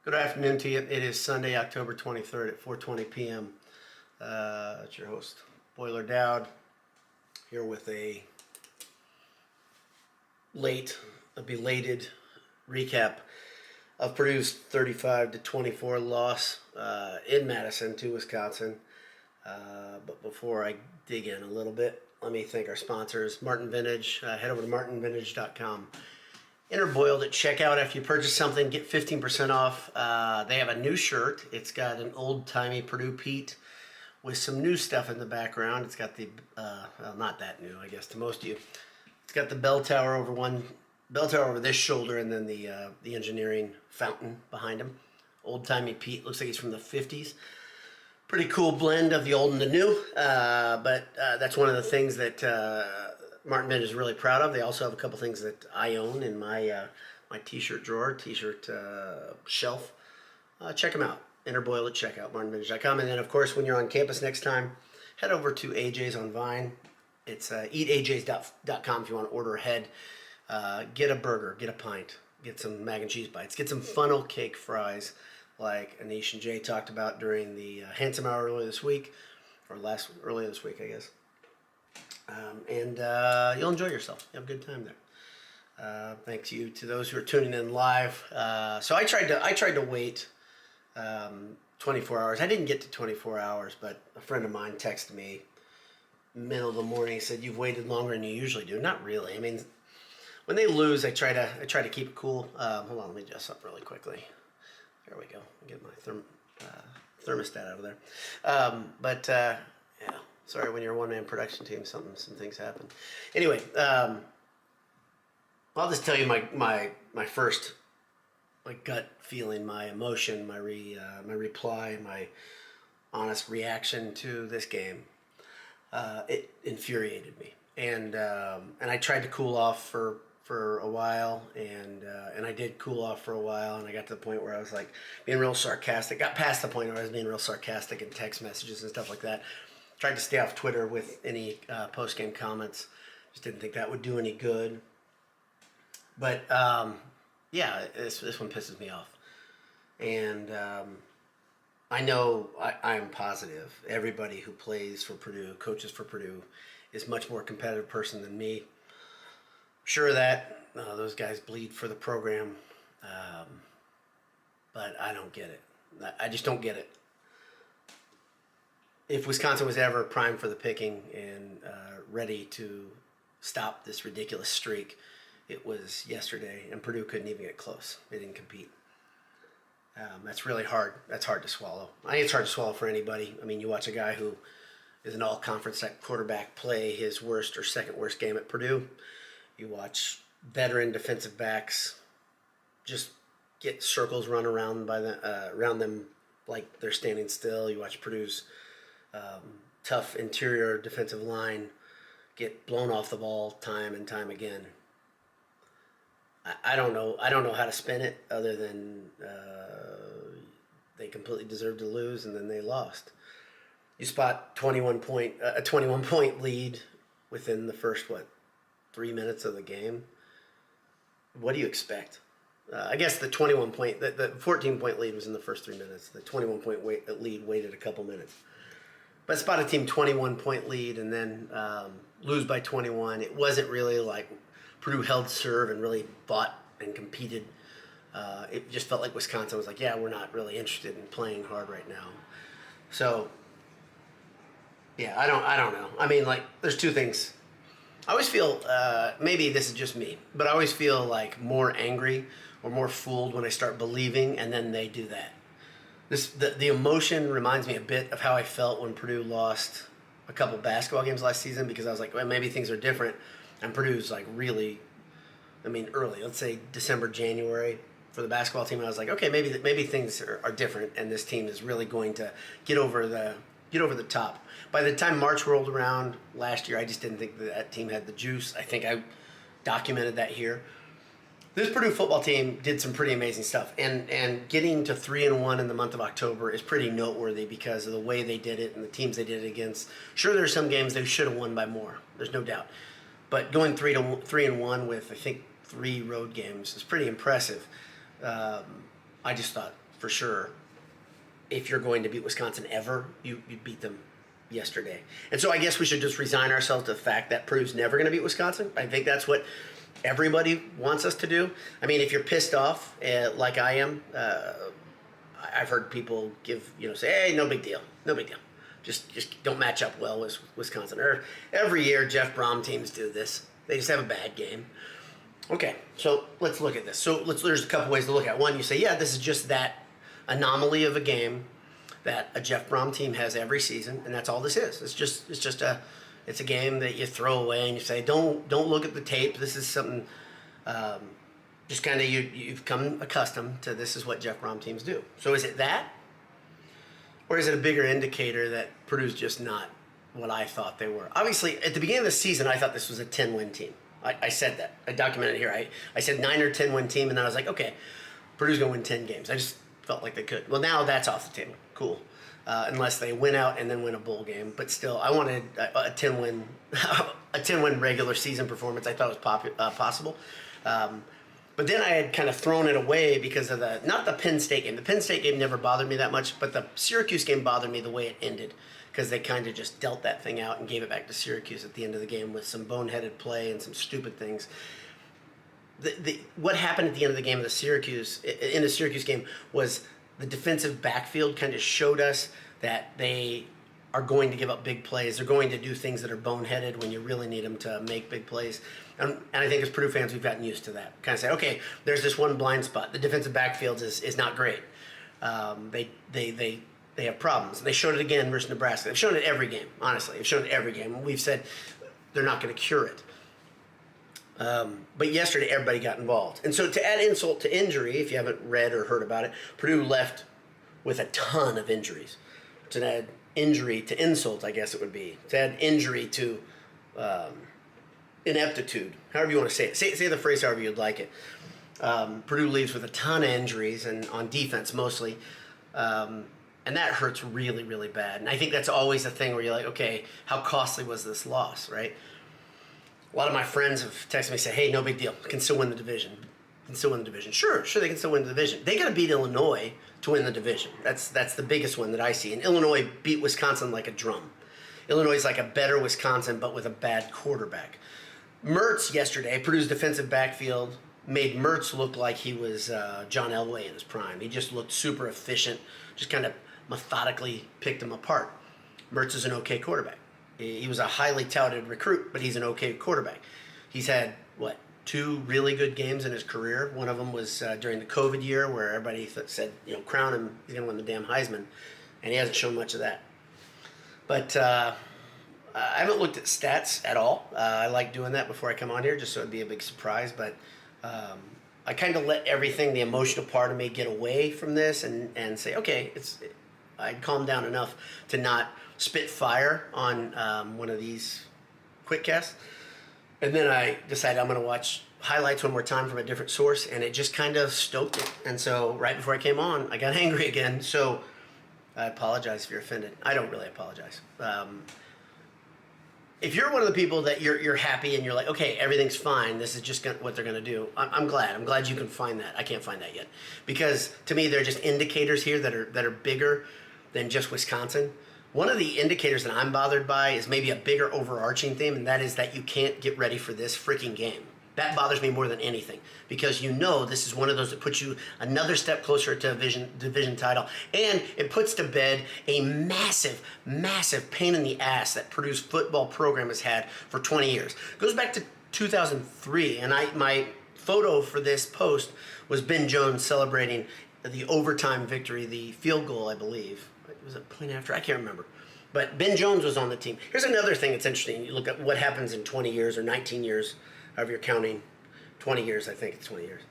Good afternoon to you. It is Sunday, October 23rd at 4:20 p.m. It's your host, Boiler Dowd, here with a belated recap of Purdue's 35-24 loss in Madison to Wisconsin. But before I dig in a little bit, let me thank our sponsors, Martin Vintage. Head over to martinvintage.com. Enter Boiled at checkout. After you purchase something, get 15% off. They have a new shirt. It's got an old-timey Purdue Pete with some new stuff in the background. It's got the, well, not that new, I guess, to most of you. It's got the bell tower over this shoulder, and then the engineering fountain behind him. Old-timey Pete. Looks like he's from the 50s. Pretty cool blend of the old and the new, but that's one of the things that Martin Vintage is really proud of. They also have a couple things that I own in my my t-shirt drawer, t-shirt shelf. Check them out. Enter Boil at checkout, martinvintage.com. And then, of course, when you're on campus next time, head over to AJ's on Vine. It's eataj's.com if you want to order ahead. Get a burger, get a pint, get some mac and cheese bites, get some funnel cake fries like Anish and Jay talked about during the Handsome Hour earlier this week, earlier this week, I guess. And you'll enjoy yourself. You have a good time there. Thanks you to those who are tuning in live. So I tried to wait 24 hours. I didn't get to 24 hours, but a friend of mine texted me middle of the morning. He said, "You've waited longer than you usually do." Not really. I mean, when they lose, I try to keep it cool. Hold on, let me adjust up really quickly. There we go. Get my thermostat out of there. Yeah. Sorry, when you're a one-man production team, some things happen. Anyway, I'll just tell you my first gut feeling, my emotion, my reply, my honest reaction to this game. It infuriated me, and I tried to cool off for a while, and I did cool off for a while, and I got to the point where I was like being real sarcastic. Got past the point where I was being real sarcastic in text messages and stuff like that. Tried to stay off Twitter with any post-game comments. Just didn't think that would do any good. But yeah, this one pisses me off, and I know I am positive everybody who plays for Purdue, coaches for Purdue, is much more competitive person than me. Sure that those guys bleed for the program, but I don't get it. I just don't get it. If Wisconsin was ever primed for the picking and ready to stop this ridiculous streak, it was yesterday, and Purdue couldn't even get close. They didn't compete. That's really hard. That's hard to swallow. I think it's hard to swallow for anybody. I mean, you watch a guy who is an all-conference quarterback play his worst or second worst game at Purdue. You watch veteran defensive backs just get circles run around around them like they're standing still. You watch Purdue's tough interior defensive line get blown off the ball time and time again. I don't know how to spin it other than they completely deserved to lose and then they lost. You spot a 21 point lead within the first 3 minutes of the game. What do you expect? I guess the 14-point lead was in the first 3 minutes. The 21-point lead waited a couple minutes. But spot a team 21-point lead and then lose by 21. It wasn't really like Purdue held serve and really fought and competed. It just felt like Wisconsin was like, yeah, we're not really interested in playing hard right now. So, yeah, I don't know. I mean, like, there's two things. I always feel, maybe this is just me, but I always feel like more angry or more fooled when I start believing and then they do that. The emotion reminds me a bit of how I felt when Purdue lost a couple basketball games last season, because I was like, well, maybe things are different. And Purdue's like really, I mean, early, let's say December, January for the basketball team. And I was like, okay, maybe things are different, and this team is really going to get over the top. By the time March rolled around last year, I just didn't think that team had the juice. I think I documented that here. This Purdue football team did some pretty amazing stuff, and getting to 3-1 in the month of October is pretty noteworthy because of the way they did it and the teams they did it against. Sure, there's some games they should have won by more. There's no doubt, but going 3-1 with I think 3 road games is pretty impressive. I just thought for sure, if you're going to beat Wisconsin ever, you beat them yesterday. And so I guess we should just resign ourselves to the fact that Purdue's never going to beat Wisconsin. I think that's what everybody wants us to do. I mean, if you're pissed off like I am, I've heard people say, hey, no big deal, no big deal. Just don't match up well with Wisconsin. Or every year, Jeff Brom teams do this. They just have a bad game. Okay, so let's look at this. So there's a couple ways to look at it. One, you say, yeah, this is just that anomaly of a game that a Jeff Brom team has every season, and that's all this is. It's a game that you throw away and you say, don't look at the tape. This is something just kind of you've come accustomed to. This is what Jeff Brom teams do. So is it that, or is it a bigger indicator that Purdue's just not what I thought they were? Obviously, at the beginning of the season, I thought this was a 10-win team. I said that. I documented it here. I said 9 or 10-win team, and then I was like, okay, Purdue's going to win 10 games. I just felt like they could. Well, now that's off the table. Cool. Unless they win out and then win a bowl game. But still, I wanted a 10-win a 10-win regular season performance. I thought it was possible. But then I had kind of thrown it away because of not the Penn State game. The Penn State game never bothered me that much, but the Syracuse game bothered me the way it ended, because they kind of just dealt that thing out and gave it back to Syracuse at the end of the game with some boneheaded play and some stupid things. What happened at the end of the game in the Syracuse game was the defensive backfield kind of showed us that they are going to give up big plays. They're going to do things that are boneheaded when you really need them to make big plays. And I think as Purdue fans, we've gotten used to that. Kind of say, okay, there's this one blind spot. The defensive backfield is not great. They have problems. And they showed it again versus Nebraska. They've shown it every game, honestly. They've shown it every game. We've said they're not going to cure it. But yesterday, everybody got involved. And so to add insult to injury, if you haven't read or heard about it, Purdue left with a ton of injuries. To add injury to insult, I guess it would be. To add injury to ineptitude, however you want to say it. Say the phrase however you'd like it. Purdue leaves with a ton of injuries, and on defense mostly. And that hurts really, really bad. And I think that's always a thing where you're like, okay, how costly was this loss, right? A lot of my friends have texted me, say, hey, no big deal. Can still win the division. Can still win the division. Sure, they can still win the division. They got to beat Illinois to win the division. That's the biggest one that I see. And Illinois beat Wisconsin like a drum. Illinois is like a better Wisconsin, but with a bad quarterback. Mertz yesterday, Purdue's defensive backfield, made Mertz look like he was John Elway in his prime. He just looked super efficient, just kind of methodically picked him apart. Mertz is an okay quarterback. He was a highly touted recruit, but he's an okay quarterback. He's had, 2 really good games in his career. One of them was during the COVID year where everybody said, crown him, he's going to win the damn Heisman. And he hasn't shown much of that. But I haven't looked at stats at all. I like doing that before I come on here just so it'd be a big surprise. But I kind of let everything, the emotional part of me, get away from this and say, okay, I'd calm down enough to not spit fire on one of these quick casts. And then I decided I'm going to watch highlights one more time from a different source, and it just kind of stoked it. And so right before I came on, I got angry again. So I apologize if you're offended. I don't really apologize. If you're one of the people that you're happy and you're like, okay, everything's fine, this is just what they're going to do, I'm glad. I'm glad you can find that. I can't find that yet. Because to me, there are just indicators here that are bigger than just Wisconsin. One of the indicators that I'm bothered by is maybe a bigger overarching theme, and that is that you can't get ready for this freaking game. That bothers me more than anything, because this is one of those that puts you another step closer to a division title, and it puts to bed a massive, massive pain in the ass that Purdue's football program has had for 20 years. It goes back to 2003, and my photo for this post was Ben Jones celebrating the overtime victory, the field goal, I believe. Was it point after? I can't remember. But Ben Jones was on the team. Here's another thing that's interesting. You look at what happens in 20 years or 19 years, however you're counting. 20 years, I think it's 20 years.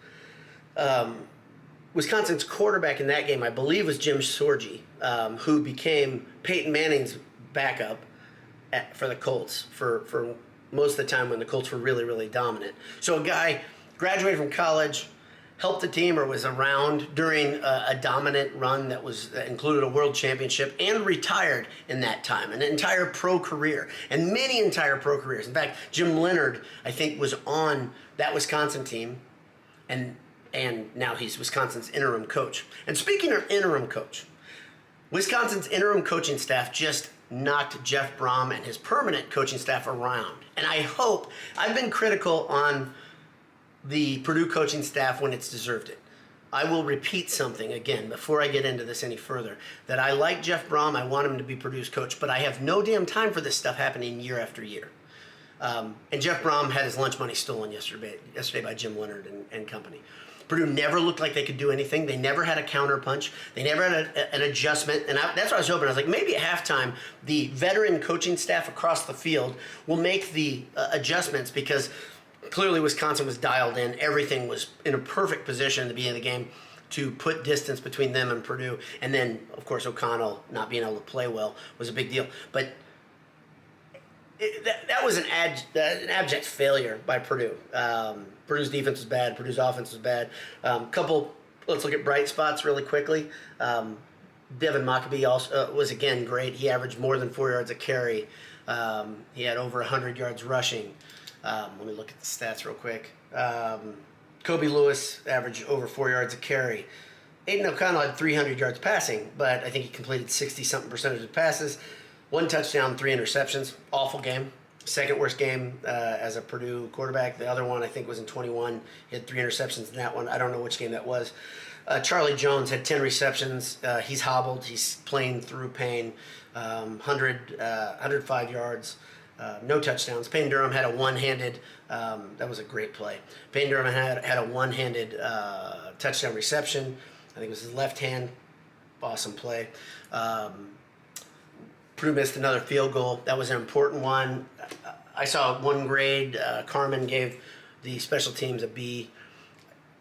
Wisconsin's quarterback in that game, I believe, was Jim Sorgi, who became Peyton Manning's backup for the Colts for most of the time when the Colts were really, really dominant. So a guy graduated from college, helped the team or was around during a dominant run that included a world championship, and retired in that time, an entire pro career, and many entire pro careers. In fact, Jim Leonard, I think, was on that Wisconsin team, and and now he's Wisconsin's interim coach. And speaking of interim coach, Wisconsin's interim coaching staff just knocked Jeff Brom and his permanent coaching staff around. And I've been critical on the Purdue coaching staff when it's deserved it. I will repeat something again before I get into this any further, that I like Jeff Brom, I want him to be Purdue's coach, but I have no damn time for this stuff happening year after year. And Jeff Brom had his lunch money stolen yesterday by Jim Leonard and company. Purdue never looked like they could do anything. They never had a counterpunch. They never had an adjustment. And that's what I was hoping. I was like, maybe at halftime, the veteran coaching staff across the field will make the adjustments, because clearly Wisconsin was dialed in. Everything was in a perfect position at the beginning of the game to put distance between them and Purdue. And then, of course, O'Connell not being able to play well was a big deal. But that was an abject failure by Purdue. Purdue's defense was bad. Purdue's offense was bad. Let's look at bright spots really quickly. Devin Maccabee also was again great. He averaged more than 4 yards a carry. He had over 100 yards rushing. Let me look at the stats real quick. Kobe Lewis averaged over 4 yards a carry. Aiden O'Connell had 300 yards passing, but I think he completed 60-something percentage of passes. 1 touchdown, 3 interceptions. Awful game. Second worst game as a Purdue quarterback. The other one, I think, was in 21. He had 3 interceptions in that one. I don't know which game that was. Charlie Jones had 10 receptions. He's hobbled. He's playing through pain. 105 yards. No touchdowns. Payne Durham had a one-handed, that was a great play. Payne Durham had a one-handed touchdown reception. I think it was his left hand. Awesome play. Purdue missed another field goal. That was an important one. I saw one grade. Carmen gave the special teams a B.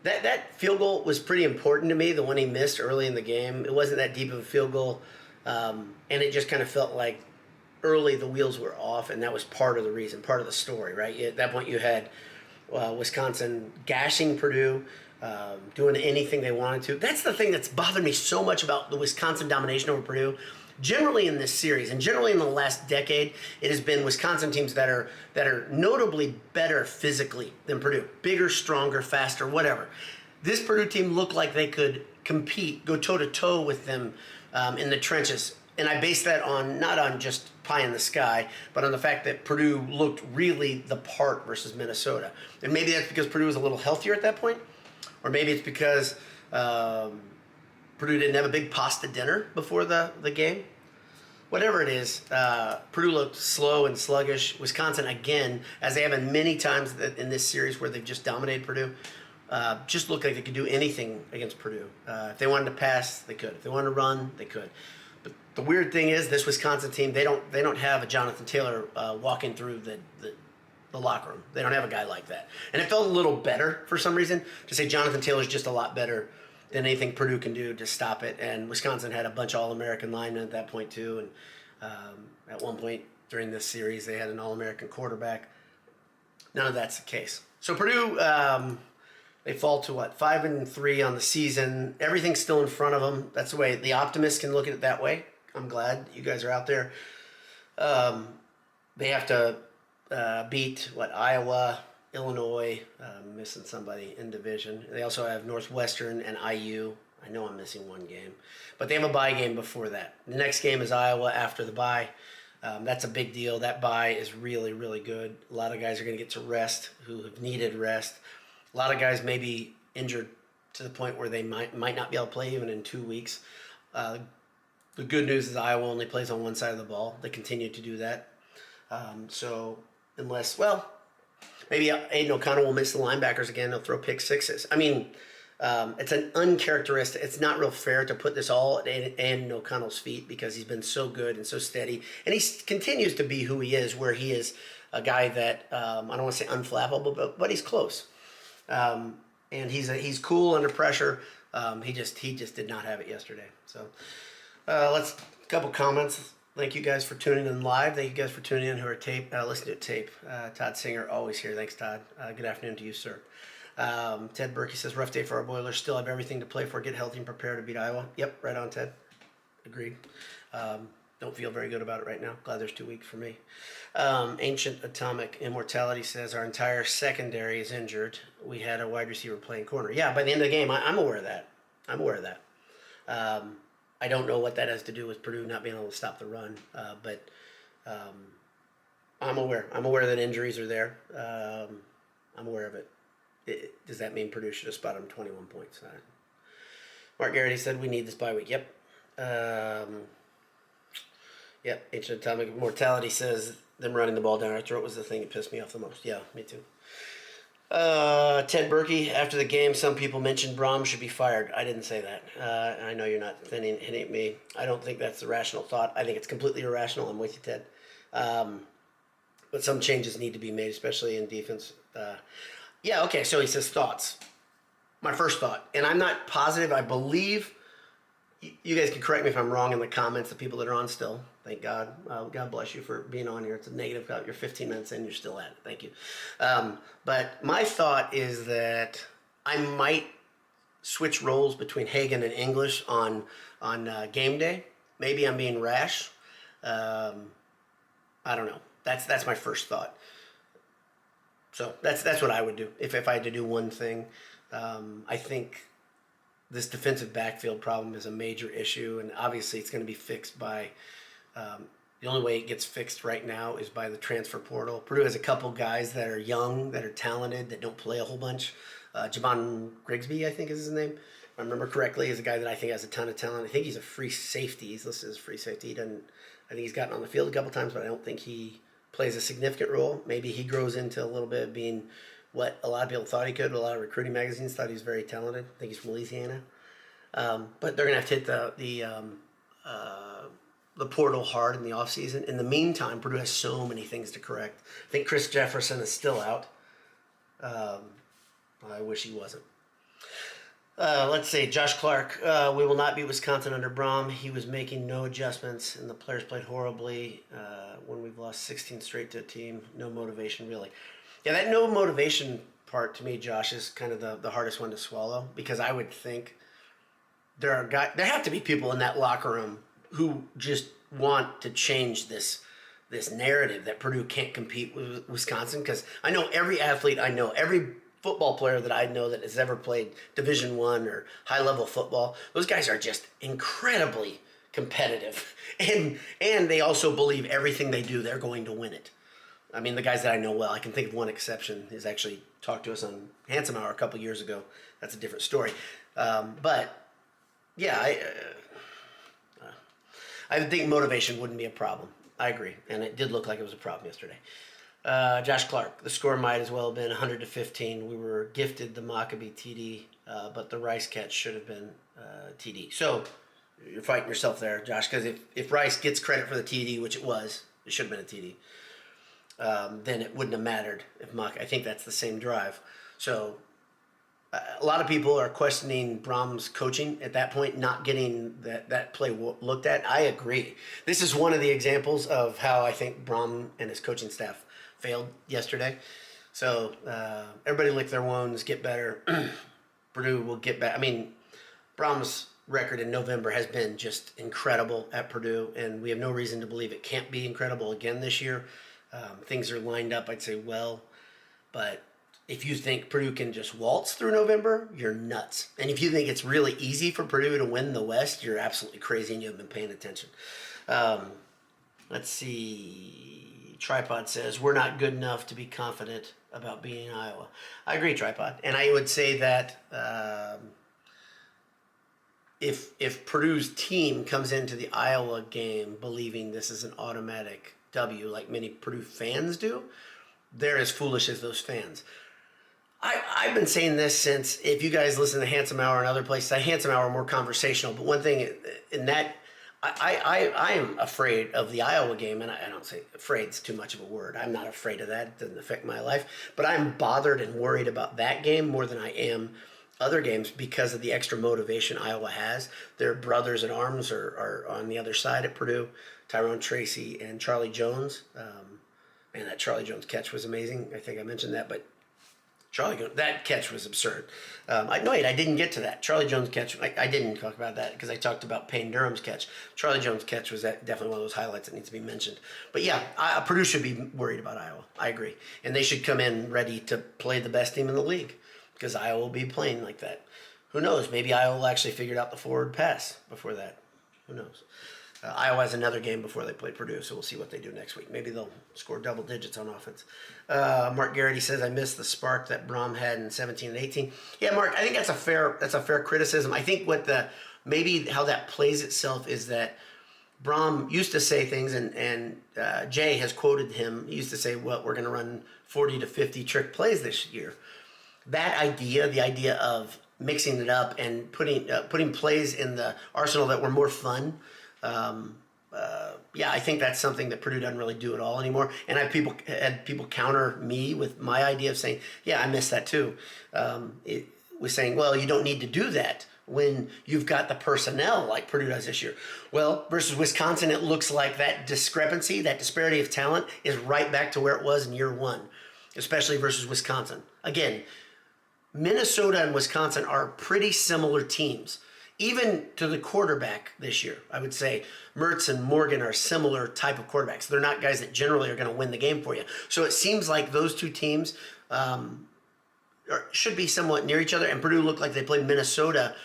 That field goal was pretty important to me, the one he missed early in the game. It wasn't that deep of a field goal, and it just kind of felt like early the wheels were off, and that was part of the reason, part of the story, right? At that point you had Wisconsin gashing Purdue, doing anything they wanted to. That's the thing that's bothered me so much about the Wisconsin domination over Purdue. Generally in this series, and generally in the last decade, it has been Wisconsin teams that are notably better physically than Purdue. Bigger, stronger, faster, whatever. This Purdue team looked like they could compete, go toe-to-toe with them in the trenches. And I base that on, not on just pie in the sky, but on the fact that Purdue looked really the part versus Minnesota. And maybe that's because Purdue was a little healthier at that point, or maybe it's because Purdue didn't have a big pasta dinner before the game. Whatever it is, Purdue looked slow and sluggish. Wisconsin, again, as they have in many times in this series where they've just dominated Purdue, just looked like they could do anything against Purdue. If they wanted to pass, they could. If they wanted to run, they could. But the weird thing is, this Wisconsin team, they don't have a Jonathan Taylor walking through the locker room. They don't have a guy like that. And it felt a little better for some reason to say Jonathan Taylor's just a lot better than anything Purdue can do to stop it. And Wisconsin had a bunch of All-American linemen at that point too. And at one point during this series, they had an All-American quarterback. None of that's the case. So Purdue, they fall to 5-3 on the season. Everything's still in front of them. That's the way the optimists can look at it that way. I'm glad you guys are out there. They have to beat Iowa, Illinois, missing somebody in division. They also have Northwestern and IU. I know I'm missing one game. But they have a bye game before that. The next game is Iowa after the bye. That's a big deal. That bye is really, really good. A lot of guys are going to get to rest who have needed rest. A lot of guys may be injured to the point where they might not be able to play even in 2 weeks. The good news is Iowa only plays on one side of the ball. They continue to do that. So unless, maybe Aiden O'Connell will miss the linebackers again. They'll throw pick sixes. I mean, it's an uncharacteristic. It's not real fair to put this all at Aiden O'Connell's feet because he's been so good and so steady. And he continues to be who he is, where he is a guy that, I don't want to say unflappable, but he's close. And he's cool under pressure. He just did not have it yesterday. So a couple comments. Thank you guys for tuning in live. Thank you guys for tuning in who are listening to tape. Todd Singer, always here. Thanks, Todd. Good afternoon to you, sir. Ted Berkey says, rough day for our Boilers. Still have everything to play for. Get healthy and prepare to beat Iowa. Yep, right on, Ted. Agreed. don't feel very good about it right now. Glad there's 2 weeks for me. Ancient Atomic Immortality says our entire secondary is injured. We had a wide receiver playing corner. Yeah, by the end of the game, I'm aware of that. I'm aware of that. I don't know what that has to do with Purdue not being able to stop the run, but I'm aware. I'm aware that injuries are there. I'm aware of it. Does that mean Purdue should have spotted him 21 points? Mark Garrity said we need this bye week. Yep. Yep. Ancient Atomic Immortality says them running the ball down our throat was the thing that pissed me off the most. Yeah, me too. Ted Berkey, after the game, some people mentioned Braum should be fired. I didn't say that. I know you're not hitting me. I don't think that's the rational thought. I think it's completely irrational. I'm with you, Ted. But some changes need to be made, especially in defense. Yeah, okay, so he says thoughts. My first thought, and I'm not positive, I believe, you guys can correct me if I'm wrong in the comments, the people that are on still. Thank God. God bless you for being on here. It's a negative. You're 15 minutes in, you're still at it. Thank you. But my thought is that I might switch roles between Hagan and English on game day. Maybe I'm being rash. I don't know. That's my first thought. So that's what I would do if I had to do one thing. I think this defensive backfield problem is a major issue, and obviously it's going to be fixed by the only way it gets fixed right now is by the transfer portal. Purdue has a couple guys that are young, that are talented, that don't play a whole bunch. Javon Grigsby, I think is his name. If I remember correctly, is a guy that I think has a ton of talent. I think he's a free safety. He's listed as free safety. I think he's gotten on the field a couple times, but I don't think he plays a significant role. Maybe he grows into a little bit of being what a lot of people thought he could. A lot of recruiting magazines thought he was very talented. I think he's from Louisiana. But they're going to have to hit the portal hard in the offseason. In the meantime, Purdue has so many things to correct. I think Chris Jefferson is still out. I wish he wasn't. Let's see, Josh Clark. We will not beat Wisconsin under Braum. He was making no adjustments, and the players played horribly when we've lost 16 straight to a team. No motivation, really. Yeah, that no motivation part to me, Josh, is kind of the hardest one to swallow, because I would think there have to be people in that locker room who just want to change this narrative that Purdue can't compete with Wisconsin. Because I know every athlete I know, every football player that I know that has ever played Division I or high-level football, those guys are just incredibly competitive. And they also believe everything they do, they're going to win it. I mean, the guys that I know well, I can think of one exception. He's actually talked to us on Handsome Hour a couple years ago. That's a different story. But, yeah, I think motivation wouldn't be a problem. I agree. And it did look like it was a problem yesterday. Josh Clark, the score might as well have been 100-15. We were gifted the Maccabee TD, but the Rice catch should have been TD. So you're fighting yourself there, Josh, because if Rice gets credit for the TD, which it was, it should have been a TD, then it wouldn't have mattered if I think that's the same drive. So a lot of people are questioning Braum's coaching at that point, not getting that play looked at. I agree. This is one of the examples of how I think Braum and his coaching staff failed yesterday. So everybody lick their wounds, get better. Purdue will get back. I mean, Braum's record in November has been just incredible at Purdue, and we have no reason to believe it can't be incredible again this year. Things are lined up, I'd say, well, but if you think Purdue can just waltz through November, you're nuts. And if you think it's really easy for Purdue to win the West, you're absolutely crazy and you haven't been paying attention. Let's see. Tripod says, we're not good enough to be confident about beating Iowa. I agree, Tripod. And I would say that if Purdue's team comes into the Iowa game believing this is an automatic W like many Purdue fans do, they're as foolish as those fans. I've been saying this since, if you guys listen to Handsome Hour and other places, Handsome Hour more conversational, but one thing in that, I am afraid of the Iowa game, and I don't say afraid's too much of a word. I'm not afraid of that. It doesn't affect my life. But I'm bothered and worried about that game more than I am other games because of the extra motivation Iowa has. Their brothers in arms are on the other side at Purdue, Tyrone Tracy and Charlie Jones. And that Charlie Jones catch was amazing. I think I mentioned that, but That catch was absurd. I didn't get to that. Charlie Jones' catch, I didn't talk about that because I talked about Payne Durham's catch. Charlie Jones' catch was definitely one of those highlights that needs to be mentioned. But yeah, Purdue should be worried about Iowa. I agree. And they should come in ready to play the best team in the league because Iowa will be playing like that. Who knows? Maybe Iowa will actually figure out the forward pass before that. Who knows? Iowa has another game before they play Purdue, so we'll see what they do next week. Maybe they'll score double digits on offense. Mark Garrity says, I missed the spark that Brom had in 17 and 18. Yeah, Mark, I think that's a fair criticism. I think maybe how that plays itself is that Brom used to say things, and Jay has quoted him. He used to say, well, we're going to run 40 to 50 trick plays this year. That idea, the idea of mixing it up and putting plays in the arsenal that were more fun, I think that's something that Purdue doesn't really do at all anymore. And I had people counter me with my idea of saying, yeah, I miss that too. It was saying, well, you don't need to do that when you've got the personnel like Purdue does this year. Well, versus Wisconsin, it looks like that discrepancy, that disparity of talent is right back to where it was in year one, especially versus Wisconsin. Again, Minnesota and Wisconsin are pretty similar teams. Even to the quarterback this year, I would say Mertz and Morgan are similar type of quarterbacks. They're not guys that generally are going to win the game for you. So it seems like those two teams should be somewhat near each other. And Purdue looked like they played Minnesota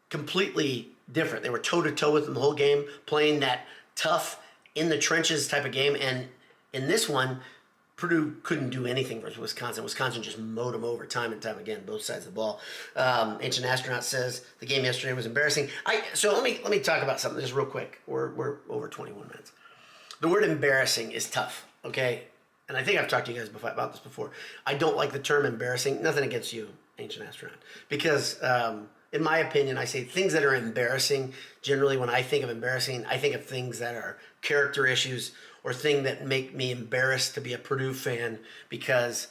completely different. They were toe-to-toe with them the whole game, playing that tough, in-the-trenches type of game. And in this one, Purdue couldn't do anything versus Wisconsin. Wisconsin just mowed them over time and time again, both sides of the ball. Ancient Astronaut says the game yesterday was embarrassing. So let me talk about something just real quick. We're over 21 minutes. The word embarrassing is tough, okay? And I think I've talked to you guys about this before. I don't like the term embarrassing. Nothing against you, Ancient Astronaut, because in my opinion, I say things that are embarrassing. Generally, when I think of embarrassing, I think of things that are character issues or things that make me embarrassed to be a Purdue fan because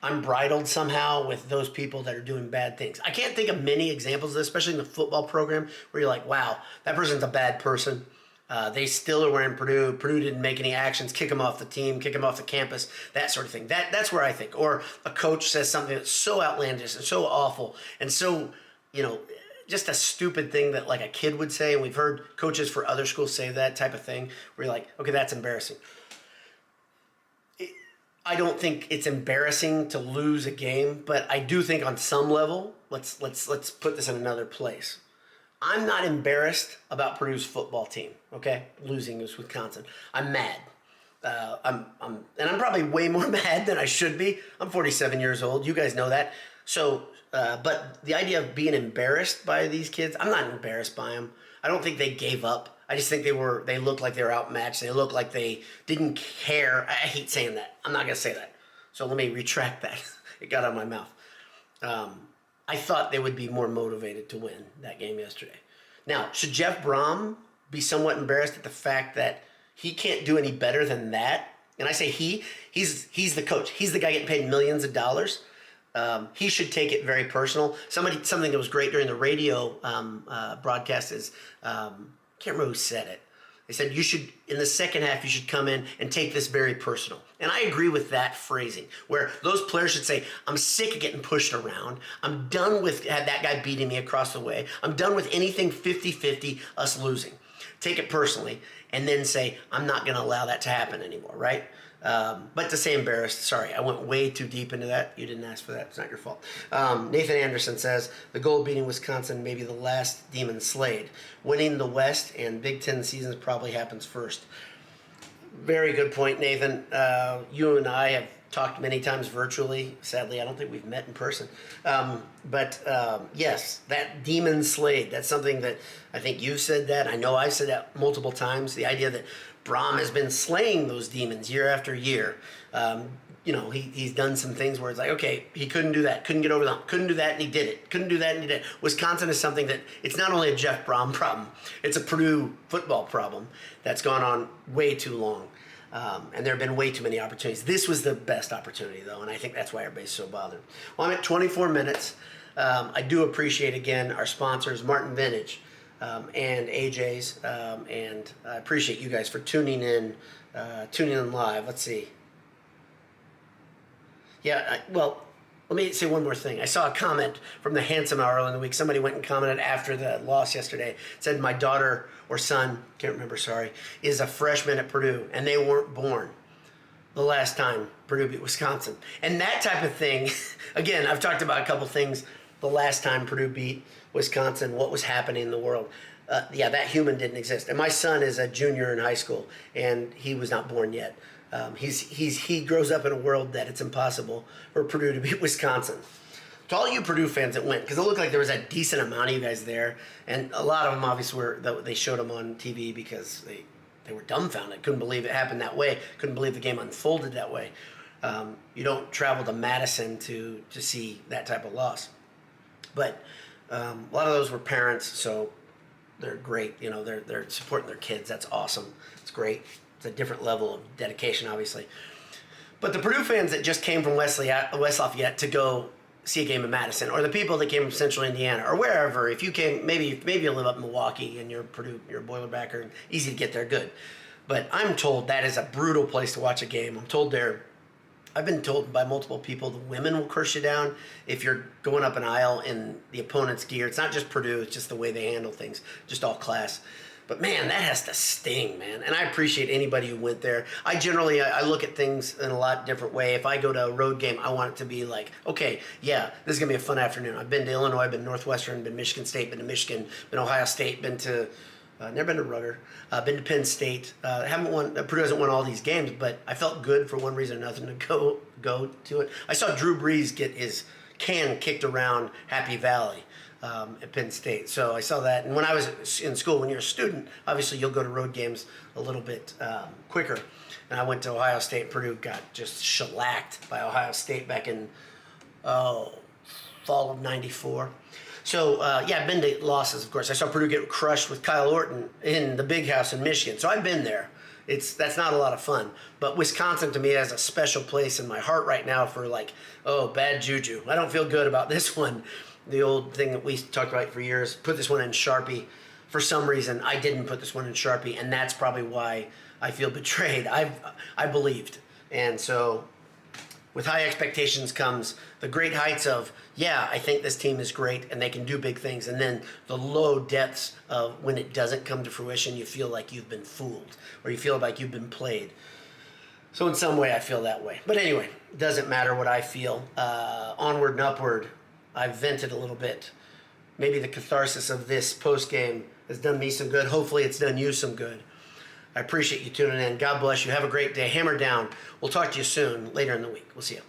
I'm bridled somehow with those people that are doing bad things. I can't think of many examples of this, especially in the football program, where you're like, wow, that person's a bad person. They still are wearing Purdue. Purdue didn't make any actions, kick them off the team, kick them off the campus, that sort of thing. That's where I think. Or a coach says something that's so outlandish and so awful and so, just a stupid thing that like a kid would say, and we've heard coaches for other schools say that type of thing, where you're like, okay, that's embarrassing. I don't think it's embarrassing to lose a game, but I do think on some level, let's put this in another place. I'm not embarrassed about Purdue's football team, okay? Losing this Wisconsin. I'm mad. I'm probably way more mad than I should be. I'm 47 years old. You guys know that. So, but the idea of being embarrassed by these kids, I'm not embarrassed by them. I don't think they gave up. I just think they looked like they were outmatched. They looked like they didn't care. I hate saying that. I'm not going to say that. So let me retract that. It got out of my mouth. I thought they would be more motivated to win that game yesterday. Now, should Jeff Brom be somewhat embarrassed at the fact that he can't do any better than that? And I say he's the coach. He's the guy getting paid millions of dollars. He should take it very personal. Something that was great during the radio broadcast is, can't remember who said it. They said in the second half, you should come in and take this very personal. And I agree with that phrasing, where those players should say, I'm sick of getting pushed around. I'm done with that guy beating me across the way. I'm done with anything 50-50, us losing. Take it personally, and then say, I'm not going to allow that to happen anymore, right? But to say embarrassed, sorry, I went way too deep into that. You didn't ask for that. It's not your fault. Nathan Anderson says, the goal of beating Wisconsin may be the last demon slayed. Winning the West and Big Ten seasons probably happens first. Very good point, Nathan. You and I have talked many times virtually. Sadly, I don't think we've met in person. But yes, that demon slayed, that's something that I think you've said that. I know I've said that multiple times. The idea that Brom has been slaying those demons year after year. He's done some things where it's like, okay, he couldn't do that, couldn't get over that, couldn't do that, and he did it. Couldn't do that, and he did it. Wisconsin is something that it's not only a Jeff Brom problem, it's a Purdue football problem that's gone on way too long. And there have been way too many opportunities. This was the best opportunity, though, and I think that's why everybody's so bothered. Well, I'm at 24 minutes. I do appreciate, again, our sponsors, Martin Vintage and AJ's, and I appreciate you guys for tuning in live. Let's see. Yeah, Let me say one more thing. I saw a comment from the Handsome Hour earlier in the week. Somebody went and commented after the loss yesterday. It said, my daughter or son, can't remember, sorry, is a freshman at Purdue, and they weren't born the last time Purdue beat Wisconsin. And that type of thing, again, I've talked about a couple things the last time Purdue beat Wisconsin, what was happening in the world. That human didn't exist. And my son is a junior in high school, and he was not born yet. He grows up in a world that it's impossible for Purdue to beat Wisconsin. To all you Purdue fans that went, because it looked like there was a decent amount of you guys there, and a lot of them obviously they showed them on TV because they were dumbfounded, couldn't believe it happened that way, couldn't believe the game unfolded that way. You don't travel to Madison to see that type of loss. But a lot of those were parents, so they're great. You know, they're supporting their kids. That's awesome. It's great. It's a different level of dedication, obviously. But the Purdue fans that just came from West Lafayette to go see a game in Madison, or the people that came from Central Indiana, or wherever, if you came, maybe you live up in Milwaukee and you're Purdue, you're a Boilerbacker, and easy to get there, good. But I'm told that is a brutal place to watch a game. I've been told by multiple people the women will curse you down if you're going up an aisle in the opponent's gear. It's not just Purdue, it's just the way they handle things, just all class. But man, that has to sting, man. And I appreciate anybody who went there. I look at things in a lot different way. If I go to a road game, I want it to be like, okay, yeah, this is going to be a fun afternoon. I've been to Illinois, I've been Northwestern, been Michigan State, been to Michigan, been Ohio State, been to, never been to Rutgers, been to Penn State. Purdue hasn't won all these games, but I felt good for one reason or nothing to go to it. I saw Drew Brees get his can kicked around Happy Valley. At Penn State. So I saw that. And when I was in school, when you're a student, obviously you'll go to road games a little bit quicker. And I went to Ohio State. Purdue got just shellacked by Ohio State back in fall of '94. So, I've been to losses, of course. I saw Purdue get crushed with Kyle Orton in the Big House in Michigan. So I've been there. That's not a lot of fun. But Wisconsin, to me, has a special place in my heart right now for bad juju. I don't feel good about this one. The old thing that we talked about for years, put this one in Sharpie. For some reason, I didn't put this one in Sharpie, and that's probably why I feel betrayed. I believed. And so with high expectations comes the great heights of, I think this team is great, and they can do big things. And then the low depths of when it doesn't come to fruition, you feel like you've been fooled, or you feel like you've been played. So in some way, I feel that way. But anyway, it doesn't matter what I feel. Onward and upward. I've vented a little bit. Maybe the catharsis of this post-game has done me some good. Hopefully it's done you some good. I appreciate you tuning in. God bless you. Have a great day. Hammer down. We'll talk to you soon, later in the week. We'll see you.